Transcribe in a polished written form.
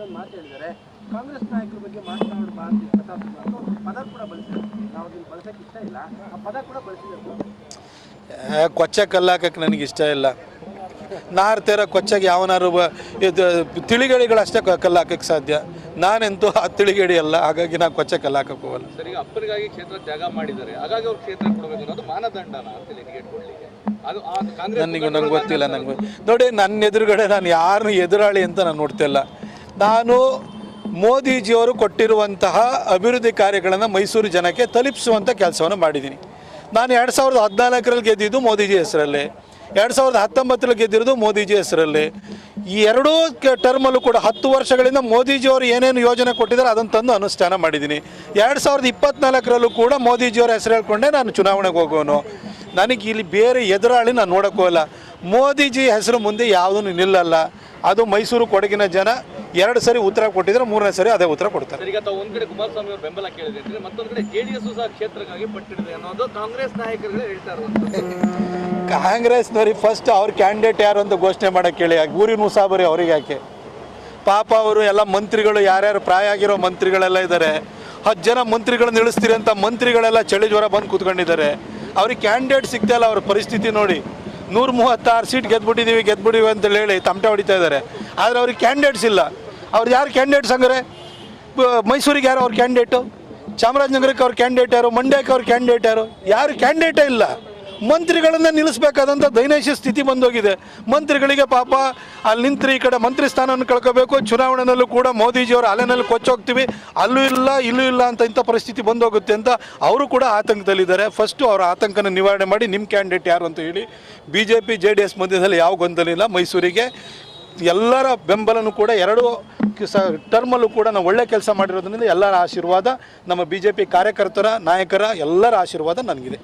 ಒಂದು ಮಾತು ಹೇಳಿದ್ದಾರೆ, ಕಾಂಗ್ರೆಸ್ ನಾಯಕರ ಬಗ್ಗೆ ಮಾತನಾಡಬಾರ್ದು ಪ್ರತಾಪ್ ಸಿಂಹ ಒಂದು ಪದ ಕೂಡ ಬಳಸಿದ್ದಾರೆ. ನಾವು ಅದನ್ನು ಬಳಸೋಕೆ ಇಷ್ಟ ಇಲ್ಲ, ಆ ಪದ ಕೂಡ ಬಳಸಿದ್ದಾರೆ. ಕೊಚ್ಚೆ ಕಲ್ಲಾಕಕ್ಕೆ ನನಗೆ ಇಷ್ಟ ಇಲ್ಲ. ನಾರ್ತಿರ ಕೊಚ್ಚಗೆ ಯಾವನಾರು ಇದು ತಿಳಿಗೇಡಿಗಳಷ್ಟೇ ಕಲ್ಲಾಕಕ್ಕೆ ಸಾಧ್ಯ. ನಾನೆಂತೂ ಆ ತಿಳಿಗೇಡಿ ಅಲ್ಲ, ಹಾಗಾಗಿ ನಾನು ಕೊಚ್ಚೆ ಕಲ್ಲಾಕಕ್ಕೆ ಹೋಗಲ್ಲ. ಸರ್, ಈಗ ಅಪ್ಪರಿಗಾಗಿ ಕ್ಷೇತ್ರ ತ್ಯಾಗ ಮಾಡಿದ್ದಾರೆ, ಹಾಗಾಗಿ ಅವ್ರು ಕ್ಷೇತ್ರ ಕೊಡಬೇಕು ಅನ್ನೋದು ಮಾನದಂಡನ ಅಂತೇಳಿ ಟಿಕೆಟ್ ಕೊಡಲಿಕ್ಕೆ. ಅದು ನಂಗೆ ಗೊತ್ತಿಲ್ಲ. ನಂಗೆ ನೋಡಿ, ನನ್ನ ಎದುರುಗಡೆ ನಾನು ಯಾರನ್ನು ಎದುರಾಳಿ ಅಂತ ನಾನು ನೋಡ್ತಿಲ್ಲ. ನಾನು ಮೋದಿಜಿಯವರು ಕೊಟ್ಟಿರುವಂತಹ ಅಭಿವೃದ್ಧಿ ಕಾರ್ಯಗಳನ್ನು ಮೈಸೂರು ಜನಕ್ಕೆ ತಲುಪಿಸುವಂಥ ಕೆಲಸವನ್ನು ಮಾಡಿದ್ದೀನಿ. ನಾನು 2014ರಲ್ಲಿ ಗೆದ್ದಿದ್ದು ಮೋದಿಜಿ ಹೆಸರಲ್ಲಿ, 2019ರಲ್ಲಿ ಗೆದ್ದಿರೋದು ಮೋದಿಜಿ ಹೆಸರಲ್ಲಿ. ಈ ಎರಡೂ ಟರ್ಮಲ್ಲೂ ಕೂಡ 10 ವರ್ಷಗಳಿಂದ ಮೋದಿಜಿಯವರು ಏನೇನು ಯೋಜನೆ ಕೊಟ್ಟಿದ್ದಾರೆ ಅದನ್ನು ತಂದು ಅನುಷ್ಠಾನ ಮಾಡಿದ್ದೀನಿ. 2024ರಲ್ಲೂ ಕೂಡ ಮೋದಿಜಿಯವರ ಹೆಸರು ಹೇಳ್ಕೊಂಡೆ ನಾನು ಚುನಾವಣೆಗೆ ಹೋಗೋನು. ನನಗೆ ಇಲ್ಲಿ ಬೇರೆ ಎದುರಾಳಿ ನಾನು ನೋಡೋಕ್ಕೂ ಇಲ್ಲ. ಮೋದಿಜಿ ಹೆಸರು ಮುಂದೆ ಯಾವುದೂ ನಿಲ್ಲಲ್ಲ. ಅದು ಮೈಸೂರು ಕೊಡಗಿನ ಜನ 2 ಸರಿ ಉತ್ತರ ಕೊಟ್ಟಿದ್ರೆ 3ನೇ ಸರಿ ಅದೇ ಉತ್ತರ ಕೊಡ್ತಾರೆ. ಈಗ ತಾವು ಒಂದ್ ಕಡೆ ಕುಮಾರಸ್ವಾಮಿ ಅವರು ಬೆಂಬಲ ಕೇಳಿದ್ರೆ, ಮತ್ತೊಂದು ಕಡೆ ಜೆಡಿಎಸ್ ಸಹ ಕ್ಷೇತ್ರಕ್ಕಾಗಿ ಪಟ್ಟಿದೆ ಅನ್ನೋದು ಕಾಂಗ್ರೆಸ್ ನಾಯಕರುಗಳೇ ಹೇಳ್ತಾ ಇರುವಂಥದ್ದು. ಕಾಂಗ್ರೆಸ್ನವ್ರಿಗೆ ಫಸ್ಟ್ ಅವ್ರ ಕ್ಯಾಂಡಿಡೇಟ್ ಯಾರು ಅಂತ ಘೋಷಣೆ ಮಾಡೋಕ್ಕೆ ಕೇಳಿ. ಊರಿನ ಮುಸಾಬರಿ ಅವ್ರಿಗೆ ಯಾಕೆ? ಪಾಪ ಅವರು ಎಲ್ಲ ಮಂತ್ರಿಗಳು, ಯಾರ್ಯಾರು ಪ್ರಾಯ ಆಗಿರೋ ಮಂತ್ರಿಗಳೆಲ್ಲ ಇದ್ದಾರೆ. 10 ಜನ ಮಂತ್ರಿಗಳನ್ನ ಇಳಿಸ್ತೀರಿ ಅಂತ ಮಂತ್ರಿಗಳೆಲ್ಲ ಚಳಿ ಜ್ವರ ಬಂದು ಕೂತ್ಕೊಂಡಿದ್ದಾರೆ. ಅವ್ರಿಗೆ ಕ್ಯಾಂಡಿಡೇಟ್ ಸಿಗ್ತಾ ಇಲ್ಲ. ಅವ್ರ ಪರಿಸ್ಥಿತಿ ನೋಡಿ, 136 ಸೀಟ್ ಗೆದ್ಬಿಟ್ಟಿದ್ದೀವಿ ಅಂತೇಳಿ ಹೇಳಿ ತಮಟೆ ಹೊಡಿತಾ ಇದ್ದಾರೆ. ಆದರೆ ಅವ್ರಿಗೆ ಕ್ಯಾಂಡಿಡೇಟ್ಸ್ ಇಲ್ಲ. ಅವ್ರು ಯಾರು ಕ್ಯಾಂಡಿಡೇಟ್ಸ್ ಹಂಗಾರೆ? ಮೈಸೂರಿಗೆ ಯಾರು ಅವ್ರ ಕ್ಯಾಂಡಿಡೇಟು? ಚಾಮರಾಜನಗರಕ್ಕೆ ಅವ್ರ ಕ್ಯಾಂಡಿಡೇಟ್ ಯಾರು? ಮಂಡ್ಯಕ್ಕೆ ಅವ್ರ ಕ್ಯಾಂಡಿಡೇಟ್ ಯಾರು? ಯಾರು ಕ್ಯಾಂಡಿಡೇಟೇ ಇಲ್ಲ. ಮಂತ್ರಿಗಳನ್ನ ನಿಲ್ಲಿಸಬೇಕಾದಂಥ ದೈನೈಶ್ಯ ಸ್ಥಿತಿ ಬಂದೋಗಿದೆ. ಮಂತ್ರಿಗಳಿಗೆ ಪಾಪ ಅಲ್ಲಿ ನಿಂತ್ರೆ ಈ ಕಡೆ ಮಂತ್ರಿ ಸ್ಥಾನವನ್ನು ಕಳ್ಕೋಬೇಕು. ಚುನಾವಣೆಯಲ್ಲೂ ಕೂಡ ಮೋದಿಜಿಯವರ ಅಲೆನಲ್ಲಿ ಕೊಚ್ಚೋಗ್ತೀವಿ, ಅಲ್ಲೂ ಇಲ್ಲ ಇಲ್ಲೂ ಇಲ್ಲ ಅಂತ ಇಂಥ ಪರಿಸ್ಥಿತಿ ಬಂದೋಗುತ್ತೆ ಅಂತ ಅವರು ಕೂಡ ಆತಂಕದಲ್ಲಿದ್ದಾರೆ. ಫಸ್ಟು ಅವರ ಆತಂಕನ ನಿವಾರಣೆ ಮಾಡಿ ನಿಮ್ಮ ಕ್ಯಾಂಡಿಡೇಟ್ ಯಾರು ಅಂತ ಹೇಳಿ. BJP JDS ಮಧ್ಯದಲ್ಲಿ ಯಾವ ಗೊಂದಲ ಇಲ್ಲ. ಮೈಸೂರಿಗೆ ಎಲ್ಲರ ಬೆಂಬಲನೂ ಕೂಡ 2 ಟರ್ಮಲ್ಲೂ ಕೂಡ ನಾವು ಒಳ್ಳೆ ಕೆಲಸ ಮಾಡಿರೋದ್ರಿಂದ ಎಲ್ಲರ ಆಶೀರ್ವಾದ, ನಮ್ಮ BJP ಕಾರ್ಯಕರ್ತರ, ನಾಯಕರ ಎಲ್ಲರ ಆಶೀರ್ವಾದ ನನಗಿದೆ.